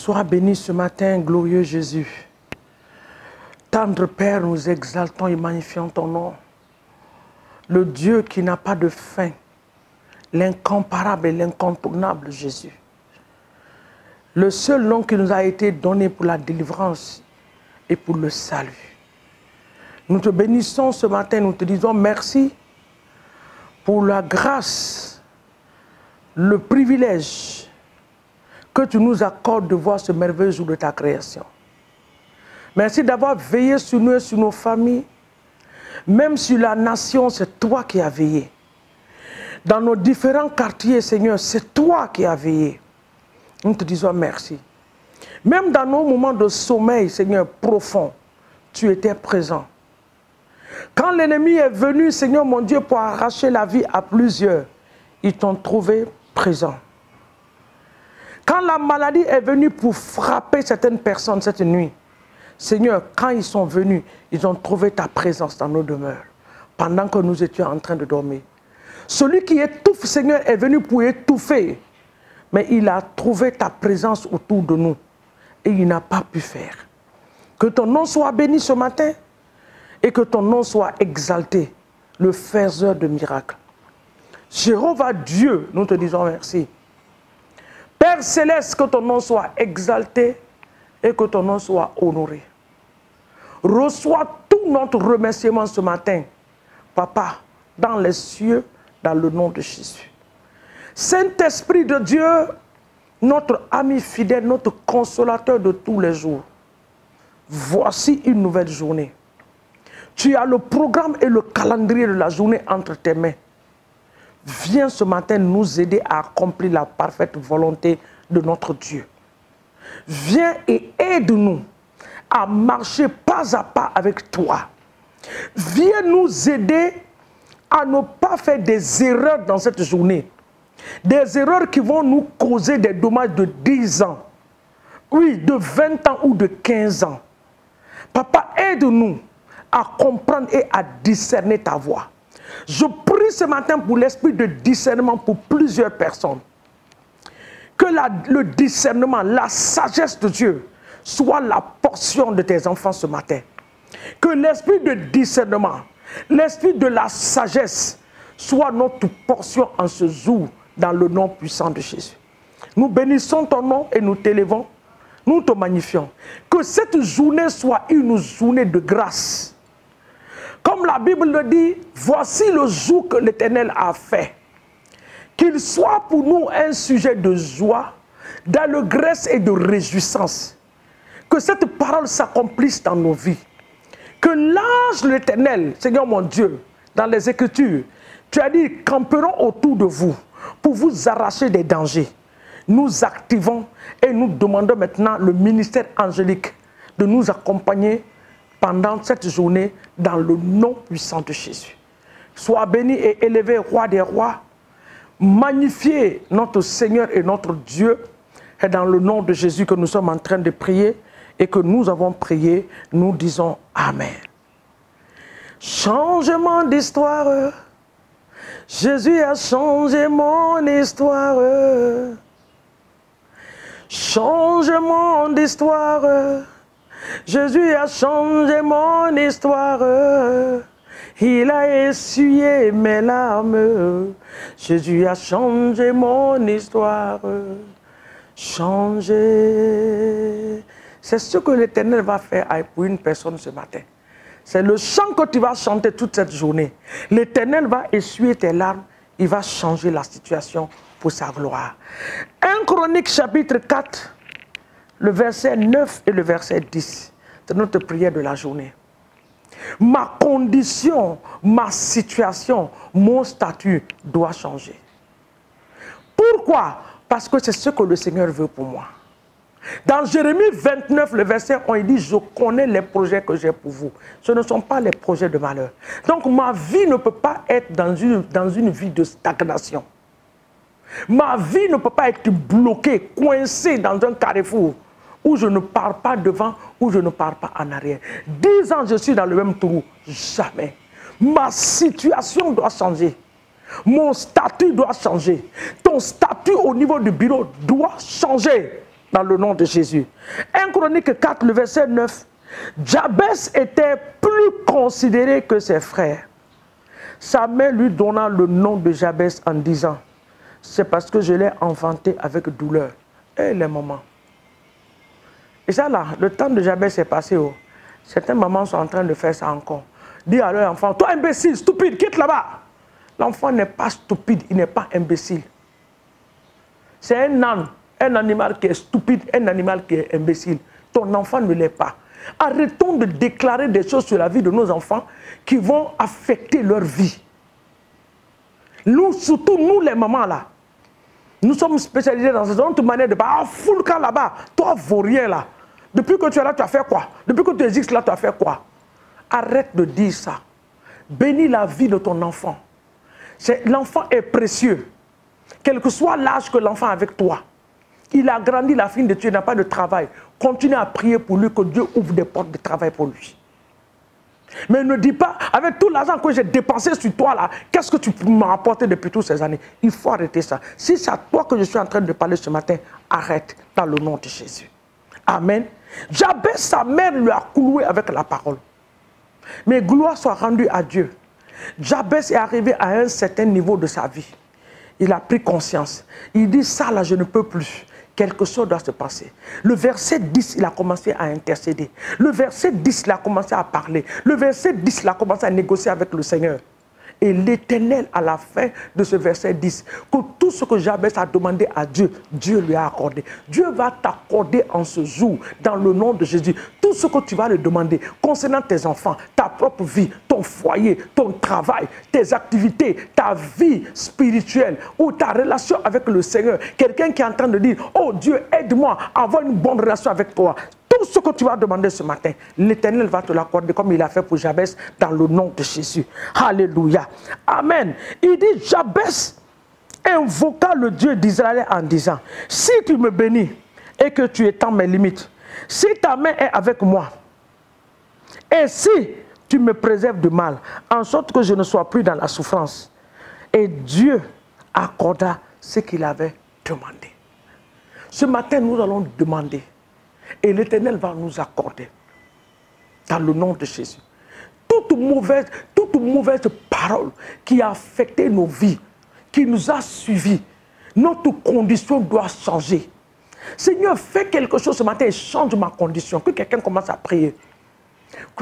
Sois béni ce matin, glorieux Jésus. Tendre Père, nous exaltons et magnifions ton nom. Le Dieu qui n'a pas de fin, l'incomparable et l'incontournable Jésus. Le seul nom qui nous a été donné pour la délivrance et pour le salut. Nous te bénissons ce matin, nous te disons merci pour la grâce, le privilège que tu nous accordes de voir ce merveilleux jour de ta création. Merci d'avoir veillé sur nous et sur nos familles. Même sur la nation, c'est toi qui as veillé. Dans nos différents quartiers, Seigneur, c'est toi qui as veillé. Nous te disons merci. Même dans nos moments de sommeil, Seigneur, profond, tu étais présent. Quand l'ennemi est venu, Seigneur mon Dieu, pour arracher la vie à plusieurs, ils t'ont trouvé présent. Quand la maladie est venue pour frapper certaines personnes cette nuit, Seigneur, quand ils sont venus, ils ont trouvé ta présence dans nos demeures, pendant que nous étions en train de dormir. Celui qui étouffe, Seigneur, est venu pour étouffer, mais il a trouvé ta présence autour de nous, et il n'a pas pu faire. Que ton nom soit béni ce matin, et que ton nom soit exalté, le faiseur de miracles. Jéhovah Dieu, nous te disons merci. Père Céleste, que ton nom soit exalté, et que ton nom soit honoré. Reçois tout notre remerciement ce matin, Papa, dans les cieux, dans le nom de Jésus. Saint-Esprit de Dieu, notre ami fidèle, notre consolateur de tous les jours, voici une nouvelle journée. Tu as le programme et le calendrier de la journée entre tes mains. Viens ce matin nous aider à accomplir la parfaite volonté de notre Dieu. Viens et aide-nous à marcher pas à pas avec toi. Viens nous aider à ne pas faire des erreurs dans cette journée. Des erreurs qui vont nous causer des dommages de 10 ans. Oui, de 20 ans ou de 15 ans. Papa, aide-nous à comprendre et à discerner ta voix. Je prie ce matin pour l'esprit de discernement pour plusieurs personnes. Que le discernement, la sagesse de Dieu soit la portion de tes enfants ce matin. Que l'esprit de discernement, l'esprit de la sagesse soit notre portion en ce jour dans le nom puissant de Jésus. Nous bénissons ton nom et nous t'élevons, nous te magnifions. Que cette journée soit une journée de grâce. Comme la Bible le dit, voici le jour que l'Éternel a fait. Qu'il soit pour nous un sujet de joie, d'allégresse et de réjouissance. Que cette parole s'accomplisse dans nos vies. Que l'ange de l'Éternel, Seigneur mon Dieu, dans les Écritures, tu as dit, camperont autour de vous pour vous arracher des dangers. Nous activons et nous demandons maintenant le ministère angélique de nous accompagner pendant cette journée dans le nom puissant de Jésus. Sois béni et élevé, roi des rois. Magnifiez notre Seigneur et notre Dieu. Et dans le nom de Jésus que nous sommes en train de prier et que nous avons prié, nous disons Amen. Changement d'histoire. Jésus a changé mon histoire. Changement d'histoire. Jésus a changé mon histoire. Il a essuyé mes larmes. Jésus a changé mon histoire. Changé. C'est ce que l'Éternel va faire pour une personne ce matin. C'est le chant que tu vas chanter toute cette journée. L'Éternel va essuyer tes larmes. Il va changer la situation pour sa gloire. 1 Chronique chapitre 4, le verset 9 et le verset 10. C'est notre prière de la journée. Ma condition, ma situation, mon statut doit changer. Pourquoi? Parce que c'est ce que le Seigneur veut pour moi. Dans Jérémie 29, le verset 1, il dit, je connais les projets que j'ai pour vous. Ce ne sont pas les projets de malheur. Donc ma vie ne peut pas être dans une vie de stagnation. Ma vie ne peut pas être bloquée, coincée dans un carrefour où je ne pars pas devant, où je ne pars pas en arrière. 10 ans, je suis dans le même trou. Jamais. Ma situation doit changer. Mon statut doit changer. Ton statut au niveau du bureau doit changer. dans le nom de Jésus. 1 Chronique 4, le verset 9. Jabès était plus considéré que ses frères. Sa mère lui donna le nom de Jabès en disant, c'est parce que je l'ai enfanté avec douleur. Et les mamans. Et ça là, le temps de Jabès est passé. Oh. Certaines mamans sont en train de faire ça encore. Dis à leur enfant, toi imbécile, stupide, quitte là-bas. L'enfant n'est pas stupide, il n'est pas imbécile. C'est un âne, un animal qui est stupide, un animal qui est imbécile. Ton enfant ne l'est pas. Arrêtons de déclarer des choses sur la vie de nos enfants qui vont affecter leur vie. Nous, surtout nous les mamans là, nous sommes spécialisés dans cette autre manière de parler. Ah, fous le camp là-bas, toi vaurien là. Depuis que tu es là, tu as fait quoi? Depuis que tu existes là, tu as fait quoi? Arrête de dire ça. Bénis la vie de ton enfant. L'enfant est précieux. Quel que soit l'âge que l'enfant a avec toi. Il a grandi, la fin de Dieu, il n'a pas de travail. Continue à prier pour lui, que Dieu ouvre des portes de travail pour lui. Mais ne dis pas, avec tout l'argent que j'ai dépensé sur toi là, qu'est-ce que tu m'as apporté depuis toutes ces années? Il faut arrêter ça. Si c'est à toi que je suis en train de parler ce matin, arrête dans le nom de Jésus. Amen. Jabès, sa mère lui a cloué avec la parole. Mais gloire soit rendue à Dieu. Jabès est arrivé à un certain niveau de sa vie. Il a pris conscience. Il dit, ça là, je ne peux plus. Quelque chose doit se passer. Le verset 10, il a commencé à intercéder. Le verset 10, il a commencé à parler. Le verset 10, il a commencé à négocier avec le Seigneur. Et l'Éternel, à la fin de ce verset 10, que tout ce que Jabès a demandé à Dieu, Dieu lui a accordé. Dieu va t'accorder en ce jour, dans le nom de Jésus, tout ce que tu vas lui demander concernant tes enfants, ta propre vie, ton foyer, ton travail, tes activités, ta vie spirituelle ou ta relation avec le Seigneur. Quelqu'un qui est en train de dire, oh Dieu, aide-moi à avoir une bonne relation avec toi. Tout ce que tu vas demander ce matin, l'Éternel va te l'accorder comme il a fait pour Jabès dans le nom de Jésus. Alléluia. Amen. Il dit, Jabès invoqua le Dieu d'Israël en disant, si tu me bénis et que tu étends mes limites, si ta main est avec moi, et si tu me préserves du mal, en sorte que je ne sois plus dans la souffrance. Et Dieu accorda ce qu'il avait demandé. Ce matin, nous allons demander. Et l'Éternel va nous accorder. Dans le nom de Jésus. Toute mauvaise parole qui a affecté nos vies, qui nous a suivis, notre condition doit changer. Seigneur, fais quelque chose ce matin et change ma condition. Que quelqu'un commence à prier.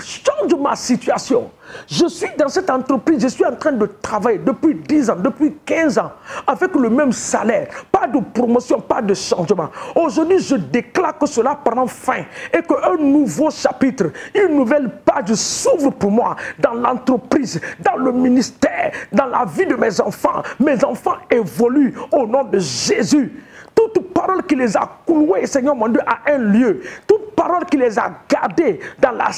Change ma situation. Je suis dans cette entreprise, je suis en train de travailler depuis 10 ans, depuis 15 ans, avec le même salaire. Pas de promotion, pas de changement. Aujourd'hui, je déclare que cela prend fin et qu'un nouveau chapitre, une nouvelle page s'ouvre pour moi dans l'entreprise, dans le ministère, dans la vie de mes enfants. Mes enfants évoluent au nom de Jésus. Toute parole qui les a cloués, Seigneur mon Dieu, à un lieu, toute parole qui les a gardés dans la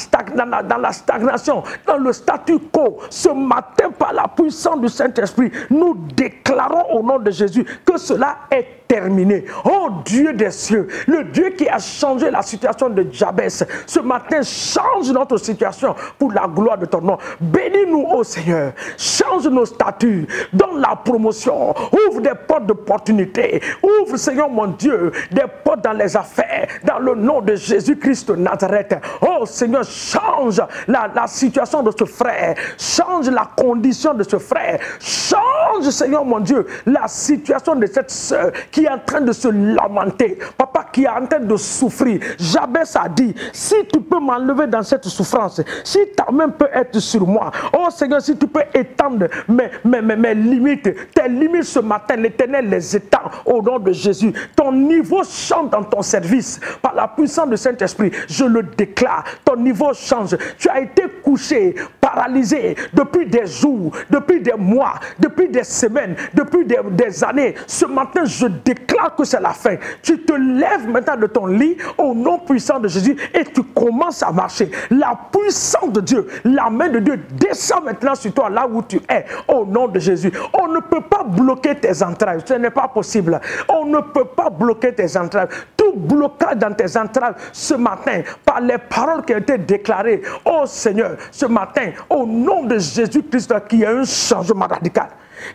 stagnation, dans le statu quo, ce matin, par la puissance du Saint-Esprit, nous déclarons au nom de Jésus que cela est terminé. Oh Dieu des cieux, le Dieu qui a changé la situation de Jabès, ce matin change notre situation pour la gloire de ton nom. Bénis-nous, ô Seigneur, change nos statuts, donne la promotion, ouvre des portes d'opportunité, ouvre, Seigneur mon Dieu, des portes dans les affaires, dans le nom de Jésus-Christ de Nazareth. Oh Seigneur, change la situation de ce frère, change la condition de ce frère, change, Seigneur mon Dieu, la situation de cette sœur qui est en train de se lamenter, papa qui est en train de souffrir. Jabès a dit, si tu peux m'enlever dans cette souffrance, si ta main peut être sur moi, oh Seigneur, si tu peux étendre mes limites, tes limites ce matin, l'Éternel les étend au nom de Jésus. Ton niveau change dans ton service par la puissance du Saint-Esprit. Je le déclare, ton niveau change. Tu as été couché, paralysé depuis des jours, depuis des mois, depuis des semaines, depuis des années. Ce matin, je déclare que c'est la fin. Tu te lèves maintenant de ton lit au nom puissant de Jésus et tu commences à marcher. La puissance de Dieu, la main de Dieu descend maintenant sur toi là où tu es au nom de Jésus. On ne peut pas bloquer tes entrailles. Ce n'est pas possible. On ne peut pas bloquer tes entrailles. Tout blocage dans tes entrailles ce matin par les paroles qui ont été déclarées. Oh Seigneur, ce matin, au nom de Jésus-Christ, qu'il y a un changement radical.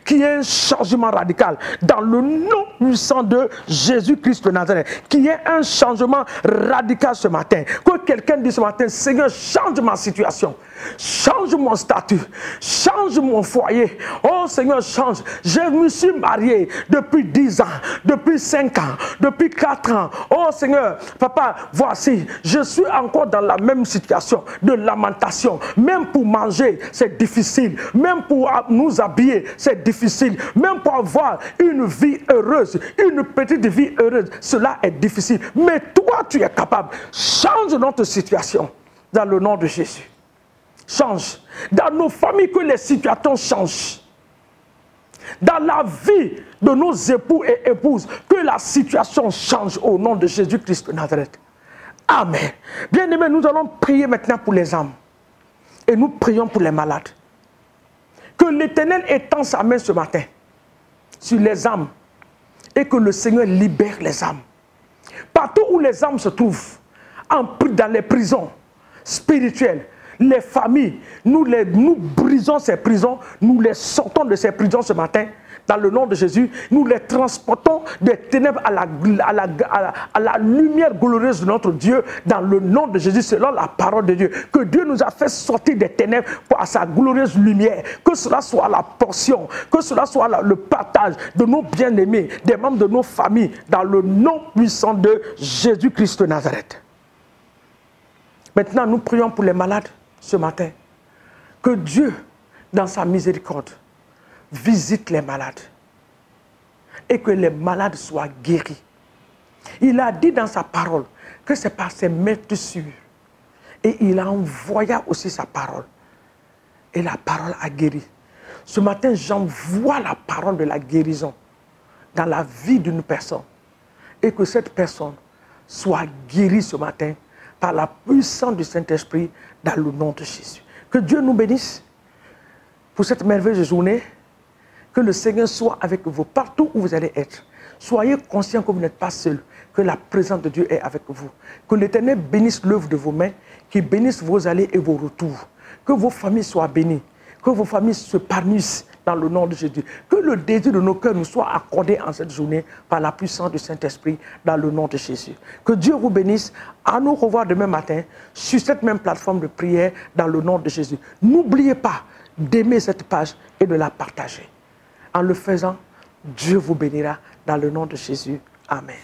qu'il y ait un changement radical dans le nom puissant de Jésus-Christ de Nazareth, qu'il y ait un changement radical ce matin. Que quelqu'un dise ce matin, Seigneur, change ma situation, change mon statut, change mon foyer. Oh Seigneur, change. Je me suis marié depuis 10 ans, depuis 5 ans, depuis 4 ans. Oh Seigneur, papa, voici, je suis encore dans la même situation de lamentation. Même pour manger, c'est difficile. Même pour nous habiller, c'est difficile. Même pour avoir une vie heureuse, une petite vie heureuse, cela est difficile. Mais toi, tu es capable. Change notre situation dans le nom de Jésus. Change. Dans nos familles, que les situations changent. Dans la vie de nos époux et épouses, que la situation change au nom de Jésus-Christ de Nazareth. Amen. Bien-aimés, nous allons prier maintenant pour les âmes. Et nous prions pour les malades. Que l'Éternel étend sa main ce matin sur les âmes et que le Seigneur libère les âmes. Partout où les âmes se trouvent, dans les prisons spirituelles, les familles, nous brisons ces prisons, nous les sortons de ces prisons ce matin, dans le nom de Jésus, nous les transportons des ténèbres à la lumière glorieuse de notre Dieu, dans le nom de Jésus, selon la parole de Dieu. Que Dieu nous a fait sortir des ténèbres à sa glorieuse lumière, que cela soit la portion, que cela soit le partage de nos bien-aimés, des membres de nos familles, dans le nom puissant de Jésus-Christ de Nazareth. Maintenant, nous prions pour les malades ce matin. Que Dieu, dans sa miséricorde, visite les malades et que les malades soient guéris. Il a dit dans sa parole que c'est par ses meurtrissures et il a envoyé aussi sa parole et la parole a guéri. Ce matin, j'envoie la parole de la guérison dans la vie d'une personne et que cette personne soit guérie ce matin par la puissance du Saint-Esprit dans le nom de Jésus. Que Dieu nous bénisse pour cette merveilleuse journée. Que le Seigneur soit avec vous partout où vous allez être. Soyez conscients que vous n'êtes pas seuls, que la présence de Dieu est avec vous. Que l'Éternel bénisse l'œuvre de vos mains, qu'il bénisse vos allées et vos retours. Que vos familles soient bénies, que vos familles se parnissent dans le nom de Jésus. Que le désir de nos cœurs nous soit accordé en cette journée par la puissance du Saint-Esprit dans le nom de Jésus. Que Dieu vous bénisse. À nous revoir demain matin sur cette même plateforme de prière dans le nom de Jésus. N'oubliez pas d'aimer cette page et de la partager. En le faisant, Dieu vous bénira dans le nom de Jésus. Amen.